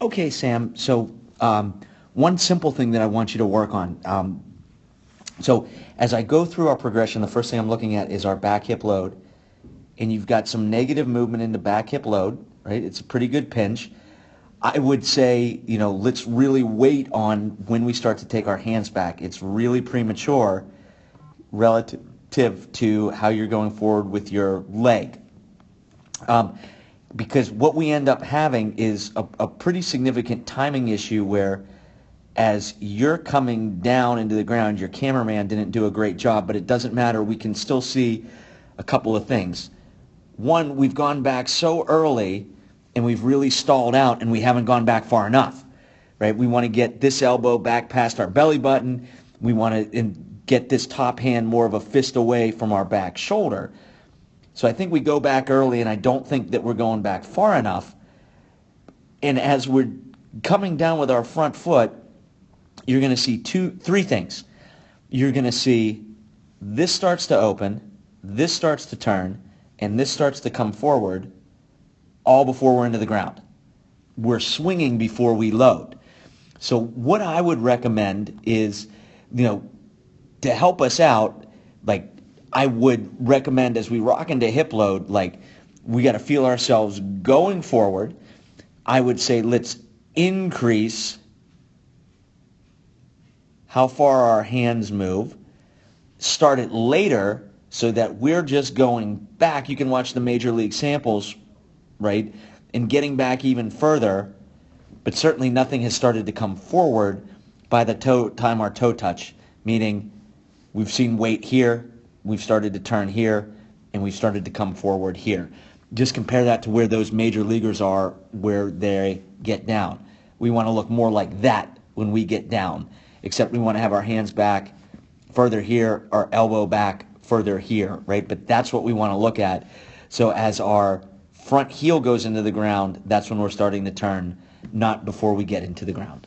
Okay, Sam. So one simple thing that I want you to work on. So as I go through our progression, the first thing I'm looking at is our back hip load. And you've got some negative movement into back hip load, right? It's a pretty good pinch. I would say, let's really wait on when we start to take our hands back. It's really premature relative to how you're going forward with your leg. Because what we end up having is a pretty significant timing issue where as you're coming down into the ground, your cameraman didn't do a great job, but it doesn't matter. We can still see a couple of things. One, we've gone back so early and we've really stalled out and we haven't gone back far enough, right? We want to get this elbow back past our belly button. We want to get this top hand more of a fist away from our back shoulder. So I think we go back early, and I don't think that we're going back far enough. And as we're coming down with our front foot, you're going to see three things. You're going to see this starts to open, this starts to turn, and this starts to come forward all before we're into the ground. We're swinging before we load. So what I would recommend is, to help us out, I would recommend as we rock into hip load, we got to feel ourselves going forward. I would say let's increase how far our hands move. Start it later so that we're just going back. You can watch the major league samples, right? And getting back even further, but certainly nothing has started to come forward by the time our toe touch, meaning we've seen weight here, we've started to turn here, and we've started to come forward here. Just compare that to where those major leaguers are, where they get down. We want to look more like that when we get down, except we want to have our hands back further here, our elbow back further here, right? But that's what we want to look at. So as our front heel goes into the ground, that's when we're starting to turn, not before we get into the ground.